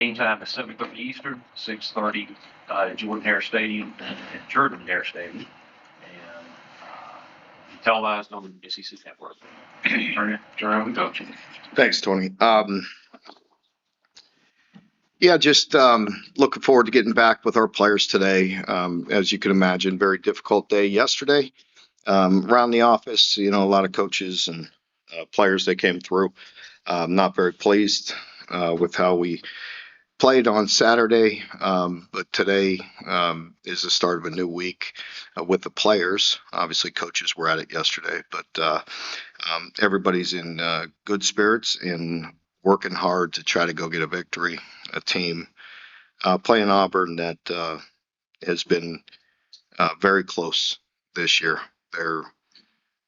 Game time is 7:30 Eastern, 6:30 at Jordan-Hare Stadium and Jordan-Hare Stadium, and televised on the SEC Network. Turn over to Coach. Thanks, Tony. Just looking forward to getting back with our players today. As you can imagine, very difficult day yesterday. Around the office, a lot of coaches and players that came through. Not very pleased with how we played on Saturday, but today is the start of a new week with the players. Obviously, coaches were at it yesterday, but everybody's in good spirits and working hard to try to go get a victory. A team playing Auburn that has been very close this year. They're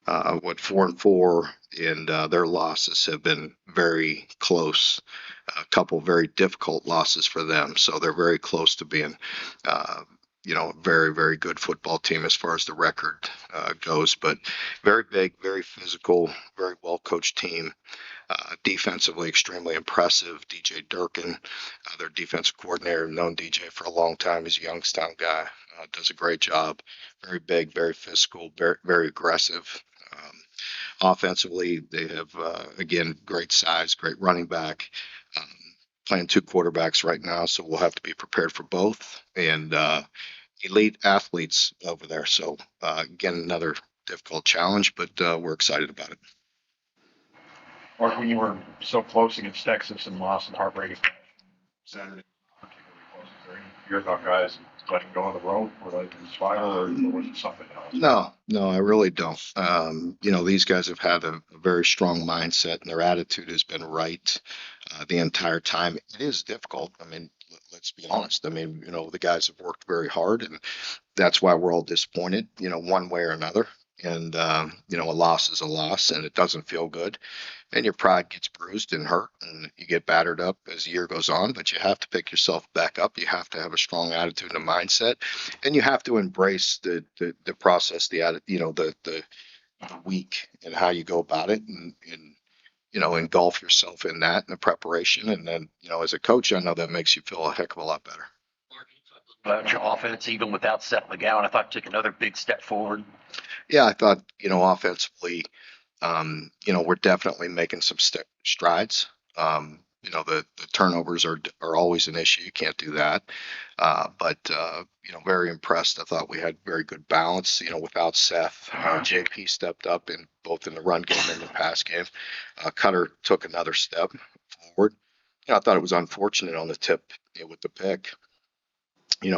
4-4, and their losses have been very close. A couple very difficult losses for them, so they're very close to being, a very, very good football team as far as the record goes. But very big, very physical, very well coached team. Defensively, extremely impressive. DJ Durkin, their defensive coordinator, known DJ for a long time. He's a Youngstown guy. Does a great job. Very big, very physical, very, very aggressive. Offensively, they have, again, great size, great running back. Playing two quarterbacks right now, so we'll have to be prepared for both. And elite athletes over there. So, again, another difficult challenge, but we're excited about it. Mark, when you were so close against Texas and lost in heartbreaking Saturday, particularly close, is there any fear about guys letting go on the road or letting them inspire, or was it something else? No, I really don't. These guys have had a very strong mindset, and their attitude has been right the entire time. It is difficult. I mean, let's be honest. I mean, the guys have worked very hard, and that's why we're all disappointed, one way or another. And, a loss is a loss, and it doesn't feel good. And your pride gets bruised and hurt, and you get battered up as the year goes on. But you have to pick yourself back up. You have to have a strong attitude and mindset, and you have to embrace the process, the week and how you go about it, and engulf yourself in that and the preparation. And then, as a coach, I know that makes you feel a heck of a lot better. About your offense, even without Seth McGowan, I thought took another big step forward. Yeah, I thought, offensively, we're definitely making some strides. The turnovers are always an issue. You can't do that. But very impressed. I thought we had very good balance, without Seth. JP stepped up in both in the run game and the pass game. Cutter took another step forward. I thought it was unfortunate on the tip with the pick.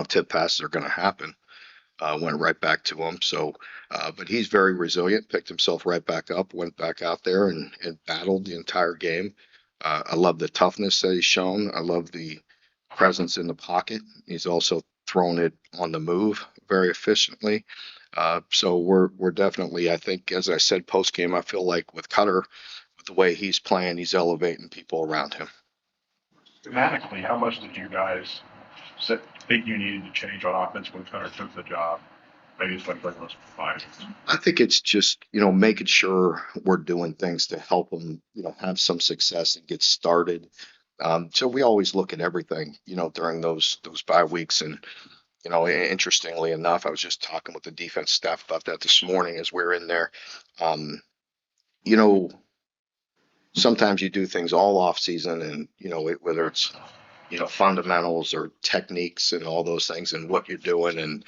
Tip passes are going to happen. Went right back to him. So, but he's very resilient, picked himself right back up, went back out there and battled the entire game. I love the toughness that he's shown. I love the presence in the pocket. He's also thrown it on the move very efficiently. So we're definitely, I think, as I said, post game, I feel like with Cutter, with the way he's playing, he's elevating people around him. Schematically, how much did you guys think you needed to change on offense when Cutter took the job? Maybe it's like those 5 years. I think it's just, making sure we're doing things to help them, have some success and get started. So we always look at everything, during those bye weeks. And, interestingly enough, I was just talking with the defense staff about that this morning as we were in there. Sometimes you do things all off season and, whether it's, fundamentals or techniques and all those things and what you're doing. And,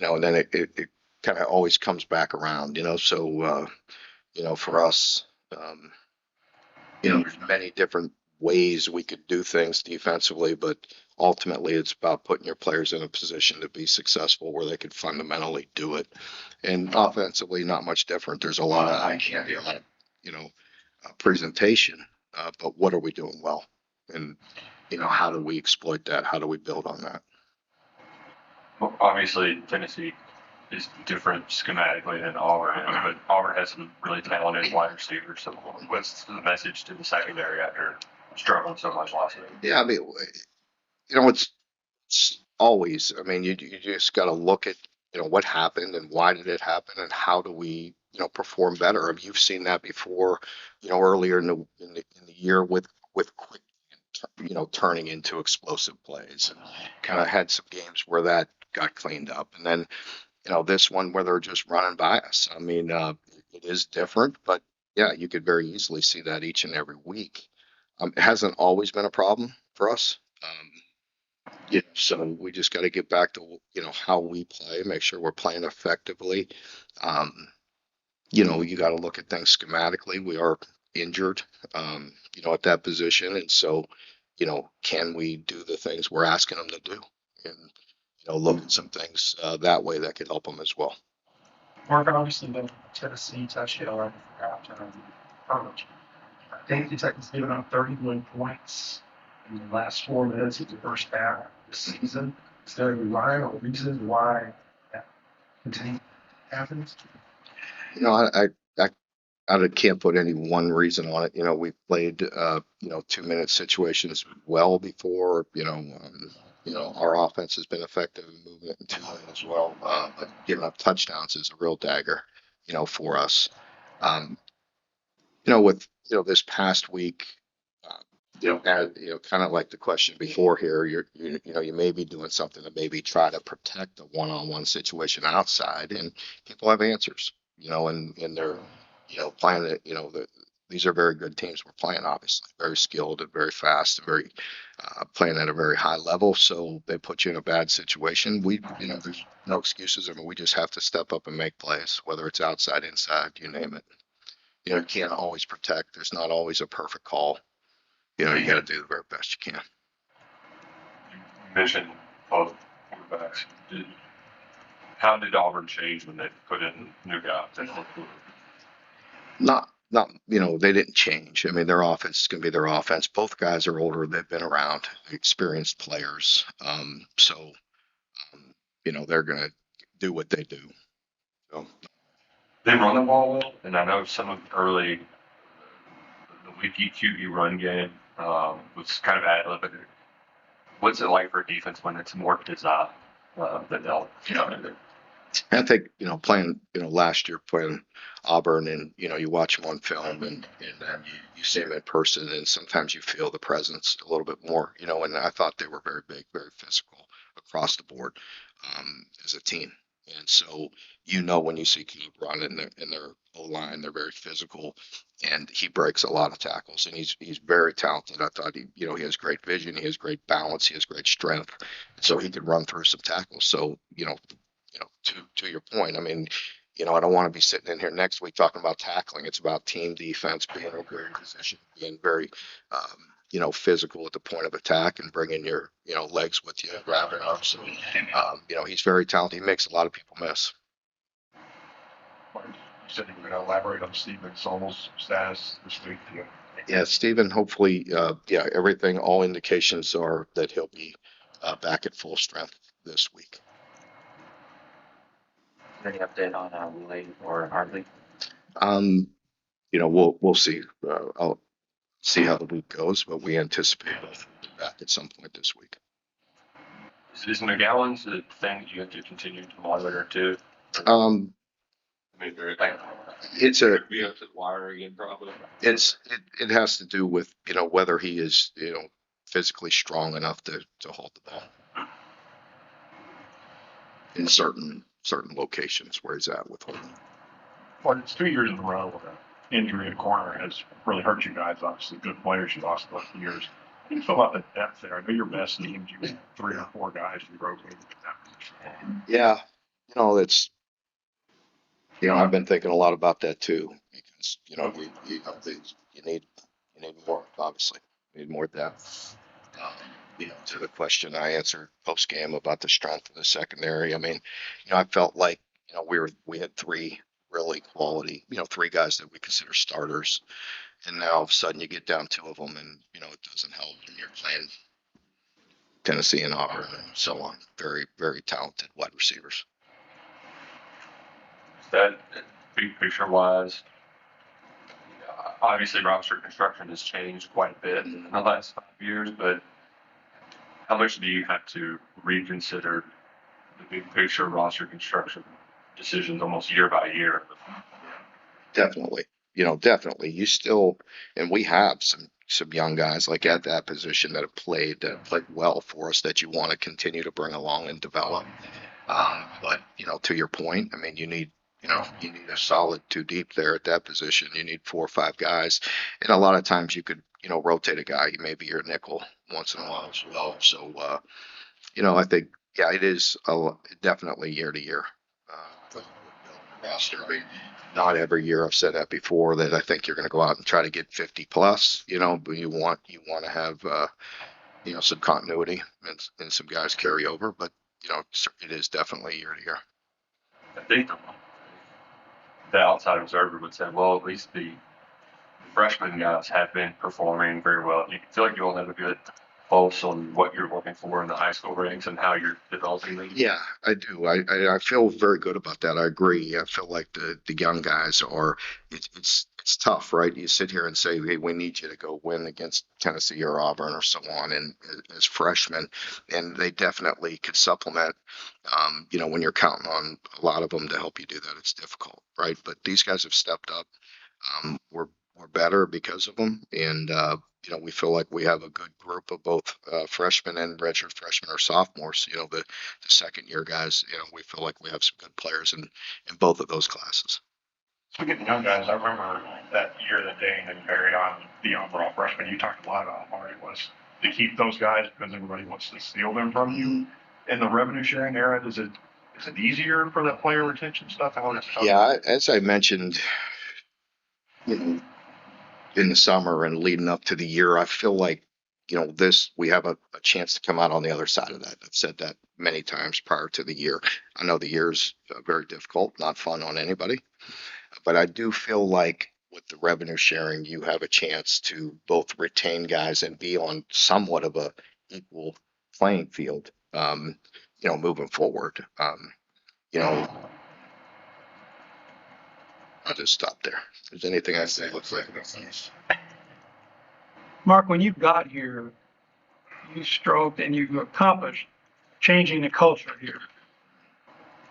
and then it kind of always comes back around, so, for us, there's many different ways we could do things defensively, but ultimately it's about putting your players in a position to be successful where they could fundamentally do it. And offensively, not much different. There's a lot of, presentation, but what are we doing well? And, how do we exploit that? How do we build on that? Well, obviously, Tennessee is different schematically than Auburn, but Auburn has some really talented wide receivers. So what's the message to the secondary after struggling so much last week? Yeah, I mean, it's always, you just got to look at, what happened and why did it happen and how do we, perform better. You've seen that before, earlier in the year with quick turning into explosive plays, and kind of had some games where that got cleaned up. And then, this one where they're just running by us. I mean, it is different, but yeah, you could very easily see that each and every week. It hasn't always been a problem for us. So we just got to get back to, how we play, make sure we're playing effectively. Um, you got to look at things schematically. We are injured, at that position. And so, can we do the things we're asking them to do? And, look at some things that way that could help them as well. Mark, obviously the Tennessee touchdown after coverage. I think the Titans given up 31 points in the last 4 minutes of the first half this season. Is there a rhyme or reason why that continues happens? I can't put any one reason on it. We've played, 2-minute situations well before. Our offense has been effective in moving it in 2 minutes as well. But giving up touchdowns is a real dagger, for us. With this past week, kind of like the question before here, you may be doing something to maybe try to protect a one-on-one situation outside, and people have answers, and they're, playing it, these are very good teams we're playing, obviously, very skilled and very fast and very, playing at a very high level. So they put you in a bad situation. There's no excuses. I mean, we just have to step up and make plays, whether it's outside, inside, you name it. You can't always protect. There's not always a perfect call. You got to do the very best you can. You mentioned both quarterbacks. How did Auburn change when they put in new guys? Not, they didn't change. I mean, their offense is going to be their offense. Both guys are older. They've been around, experienced players. So, they're going to do what they do. So. They run the ball well, and I know some of the weak QB run game was kind of ad-libbed. What's it like for a defense when it's more designed than they'll, I think, playing, last year playing Auburn, and, you watch him on film, and then you see him in person, and sometimes you feel the presence a little bit more, and I thought they were very big, very physical across the board, as a team. And so, when you see Caleb run in their O-line, they're very physical, and he breaks a lot of tackles, and he's very talented. I thought he has great vision, he has great balance, he has great strength, so he could run through some tackles. So, to your point, I mean, I don't want to be sitting in here next week talking about tackling. It's about team defense, being in a great position, being very, physical at the point of attack, and bringing your, legs with you, grabbing up. So, he's very talented. He makes a lot of people miss. You said you were going to elaborate on Stephen Sommel's status this week. Yeah, Stephen, hopefully, everything, all indications are that he'll be back at full strength this week. Any update on Willie or Hartley? We'll see. I'll see how the week goes, but we anticipate both will be back at some point this week. Is McGowan's the thing that you have to continue to monitor too? It's be up to the wire again, probably. It has to do with whether he is physically strong enough to hold the ball in certain locations where he's at with holding. Well, it's 2 years in a row where an injury in corner has really hurt you guys. Obviously, good players you lost the last few years. How do you feel about the depth there? I know your best teams, you had 3 or 4 guys you rotated at that position. Yeah, it's I've been thinking a lot about that too, because you need more, obviously. You need more depth. To the question I answered post game about the strength of the secondary. I mean, I felt like we had 3 really quality, 3 guys that we consider starters, and now all of a sudden you get down 2 of them, and it doesn't help when you're playing Tennessee and Auburn and so on. Very, very talented wide receivers. That big picture wise, obviously roster construction has changed quite a bit in the last 5 years, but how much do you have to reconsider the big picture roster construction decisions almost year by year? Definitely. definitely you still, and we have some young guys like at that position that have played well for us that you want to continue to bring along and develop. But to your point, I mean, you need a solid two deep there at that position. You need 4 or 5 guys, and a lot of times you could rotate a guy. Maybe your nickel once in a while as well. So I think yeah, it is definitely year to year. With the roster. I mean, not every year. I've said that before that I think you're going to go out and try to get 50 plus. But you want to have some continuity and some guys carry over. But it is definitely year to year. I think the outside observer would say, well, at least the freshman guys have been performing very well. You feel like you all have a good pulse on what you're looking for in the high school ranks and how you're developing them. Yeah, I do. I feel very good about that. I agree. I feel like the young guys are. It's tough, right? You sit here and say, hey, we need you to go win against Tennessee or Auburn or so on, and as freshmen, and they definitely could supplement. When you're counting on a lot of them to help you do that, it's difficult, right? But these guys have stepped up. We're better because of them, and we feel like we have a good group of both freshmen and redshirt freshmen or sophomores. The second year guys. We feel like we have some good players in both of those classes. Speaking of young guys, I remember that year that Dane and Barry on the overall freshman, you talked a lot about how hard it was to keep those guys because everybody wants to steal them from you. In the revenue sharing era, is it easier for that player retention stuff? Yeah, as I mentioned, in the summer and leading up to the year, I feel like we have a chance to come out on the other side of that. I've said that many times prior to the year. I know the year's very difficult, not fun on anybody. But I do feel like with the revenue sharing, you have a chance to both retain guys and be on somewhat of a equal playing field, moving forward. I'll just stop there. If there's anything I say, looks like it. Mark, when you got here, you strove and you accomplished changing the culture here.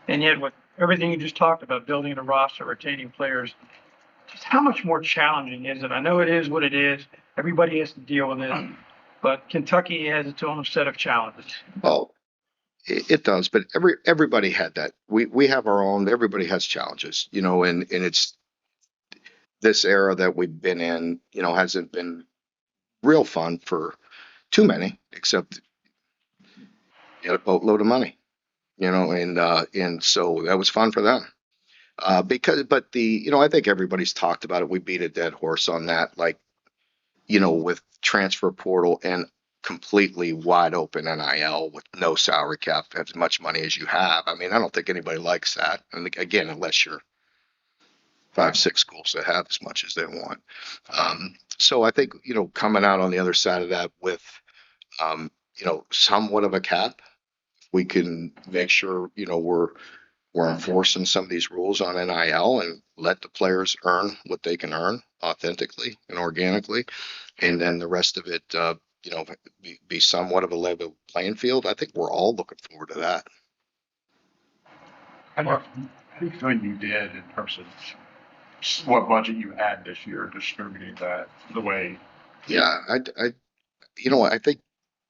And yet with everything you just talked about, building a roster, retaining players, just how much more challenging is it? I know it is what it is. Everybody has to deal with it, but Kentucky has its own set of challenges. Well, it does, but everybody had that. We have our own. Everybody has challenges, and it's this era that we've been in. Hasn't been real fun for too many, except you had a boatload of money, and so that was fun for them. But I think everybody's talked about it. We beat a dead horse on that, like, with transfer portal and completely wide open NIL with no salary cap, as much money as you have. I mean, I don't think anybody likes that. And again, unless you're 5, 6 schools that have as much as they want. So I think, coming out on the other side of that with, somewhat of a cap, we can make sure, we're enforcing some of these rules on NIL and let the players earn what they can earn authentically and organically. And then the rest of it, be somewhat of a level playing field. I think we're all looking forward to that. How do you feel you did in terms of what budget you had this year, distributing that the way? Yeah, I think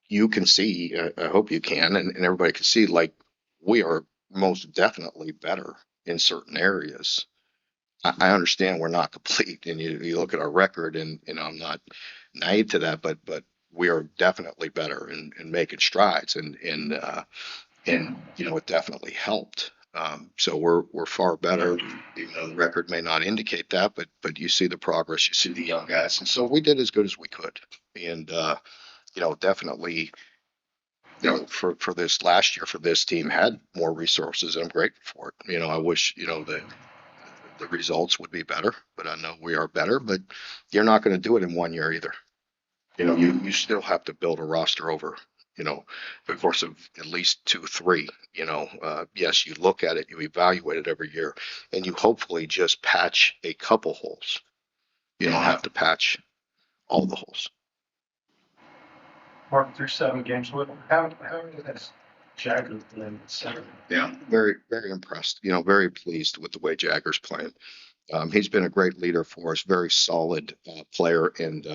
you can see, I hope you can, and everybody can see, like, we are most definitely better in certain areas. I understand we're not complete, and you look at our record, and I'm not naive to that, but we are definitely better in making strides, and it definitely helped. So we're far better. Even though the record may not indicate that, but you see the progress, you see the young guys, and so we did as good as we could, and definitely. For this last year, for this team had more resources, and I'm grateful for it. I wish, the results would be better, but I know we are better, but you're not going to do it in one year either. You still have to build a roster over, the course of at least 2, 3, yes, you look at it, you evaluate it every year, and you hopefully just patch a couple holes. You don't have to patch all the holes. Mark, through 7 games, how has Jagger played? Yeah, very, very impressed. Very pleased with the way Jagger's playing. He's been a great leader for us, very solid player, and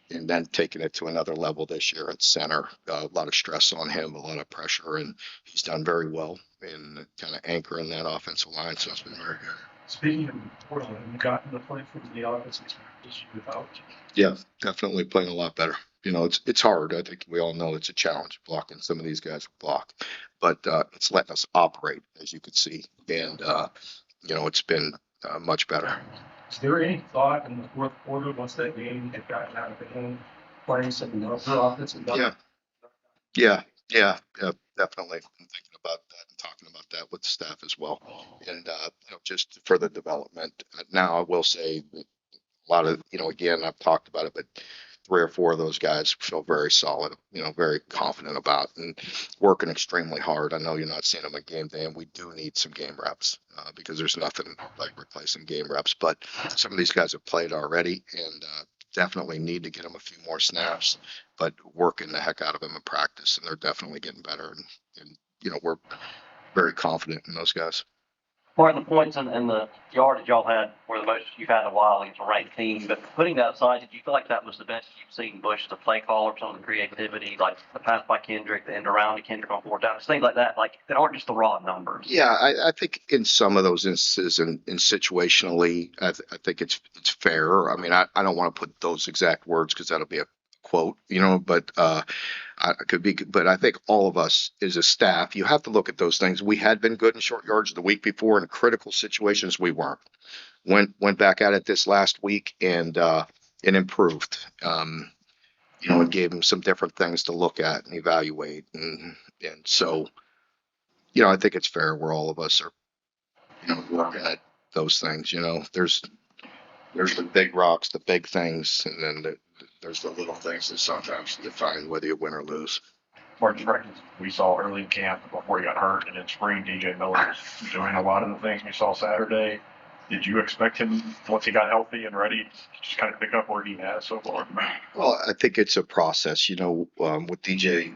then taking it to another level this year at center. A lot of stress on him, a lot of pressure, and he's done very well in kind of anchoring that offensive line. So it's been very good. Speaking of Portland, have you gotten to play for the offense practice without? Yeah, definitely playing a lot better. It's hard. I think we all know it's a challenge blocking some of these guys block, but it's letting us operate, as you can see, and it's been much better. Is there any thought in the fourth quarter once that game had gotten out of hand, playing some other offense? Yeah, definitely. I'm thinking about that and talking about that with the staff as well, and just for the development. Now, I will say that a lot of, again, I've talked about it, but 3 or 4 of those guys feel very solid, very confident about and working extremely hard. I know you're not seeing them at game day, and we do need some game reps because there's nothing like replacing game reps. But some of these guys have played already and definitely need to get them a few more snaps, but working the heck out of them in practice, and they're definitely getting better. And we're very confident in those guys. Martin, the points and the yardage y'all had were the most you've had in a while against a ranked team. But putting that aside, did you feel like that was the best you've seen Bush as a play caller, some of the creativity, like the pass by Kendrick, the end around to Kendrick on 4th down, things like that, like that aren't just the raw numbers? Yeah, I think in some of those instances and situationally, I think it's fair. I mean, I don't want to put those exact words because that'll be a quote, but but I think all of us as a staff, you have to look at those things. We had been good in short yards the week before. In critical situations, we weren't. Went back at it this last week and improved. It gave them some different things to look at and evaluate, and so I think it's fair where all of us are looking at those things. There's the big rocks, the big things, and then there's the little things that sometimes define whether you win or lose. Martin's practice we saw early in camp before he got hurt, and in spring, DJ Miller was doing a lot of the things we saw Saturday. Did you expect him, once he got healthy and ready, to just kind of pick up where he has so far? Well, I think it's a process, with DJ,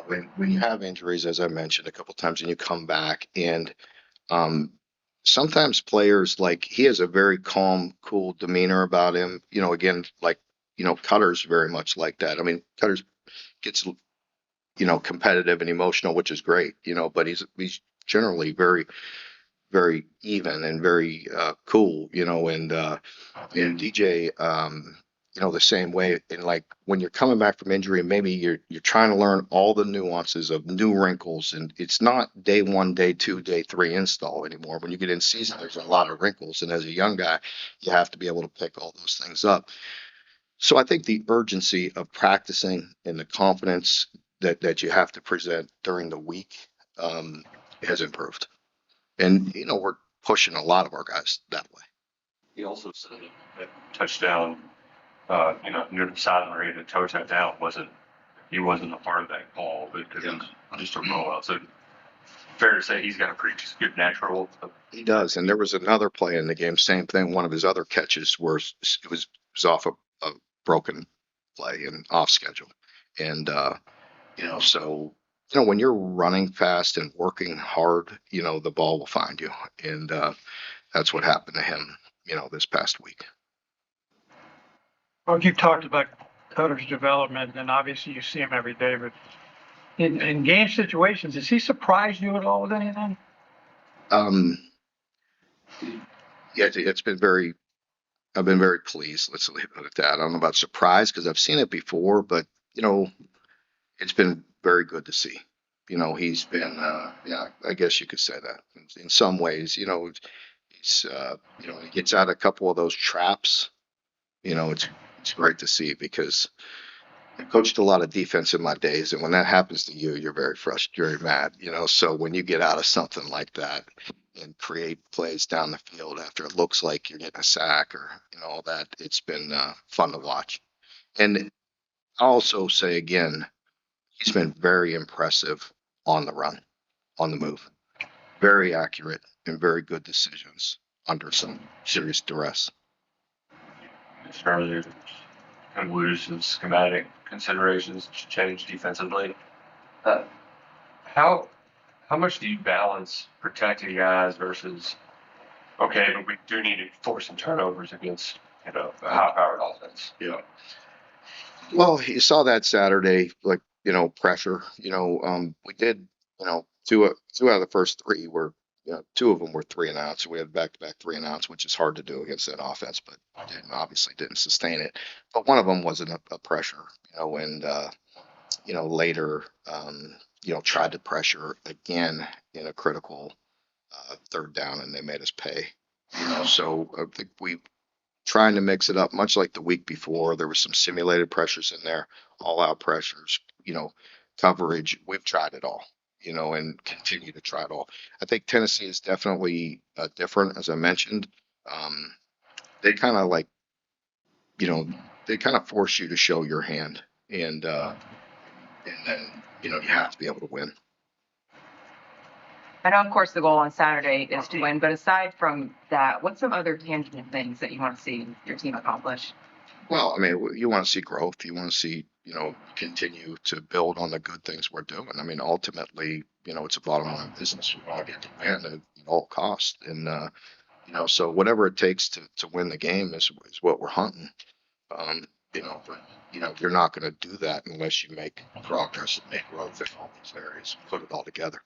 when you have injuries, as I mentioned a couple times, and you come back and sometimes players, like, he has a very calm, cool demeanor about him, again, like, Cutter's very much like that. I mean, Cutter's gets, competitive and emotional, which is great, but he's generally very, very even and very cool, and DJ, the same way. And like when you're coming back from injury, maybe you're trying to learn all the nuances of new wrinkles, and it's not day 1, day 2, day 3 install anymore. When you get in season, there's a lot of wrinkles, and as a young guy, you have to be able to pick all those things up. So I think the urgency of practicing and the confidence that you have to present during the week has improved. And, we're pushing a lot of our guys that way. He also said that touchdown, near the sideline and toe tap down he wasn't a part of that call, but because it was just a rollout. So fair to say he's got a pretty good natural. He does. And there was another play in the game, same thing. One of his other catches where it was off a broken play and off schedule. And, so, when you're running fast and working hard, the ball will find you. And that's what happened to him, this past week. Well, you've talked about Cutter's development, and obviously you see him every day, but in game situations, does he surprise you at all with anything? Yeah, I've been very pleased. Let's leave it at that. I don't know about surprise because I've seen it before, but, it's been very good to see. He's been, I guess you could say that in some ways, he's, he gets out a couple of those traps, it's great to see because I coached a lot of defense in my days. And when that happens to you, you're very frustrated, very mad, so when you get out of something like that and create plays down the field after it looks like you're getting a sack or, all that, it's been fun to watch. And I'll also say again, he's been very impressive on the run, on the move. Very accurate and very good decisions under some serious duress. Earlier, kind of lose some schematic considerations to change defensively. How much do you balance protecting guys versus Okay, but we do need to force some turnovers against, a high-powered offense. Yeah. Well, you saw that Saturday, like, pressure, we did, two out of the first three were, two of them were 3-and-outs. So we had back-to-back 3-and-outs, which is hard to do against that offense, but obviously didn't sustain it. But one of them wasn't a pressure, and, later, tried to pressure again in a critical, third down, and they made us pay. So I think we trying to mix it up, much like the week before. There was some simulated pressures in there, all out pressures, coverage. We've tried it all, and continue to try it all. I think Tennessee is definitely different, as I mentioned. Um, they kind of like, they kind of force you to show your hand, and then you have to be able to win. I know, of course, the goal on Saturday is to win, but aside from that, what's some other tangible things that you want to see your team accomplish? Well, I mean, you want to see growth. You want to see, continue to build on the good things we're doing. I mean, ultimately, it's a bottom line business. We want to get to win at all costs. And, so whatever it takes to win the game is what we're hunting. But, you're not going to do that unless you make progress and make growth in all these areas, put it all together.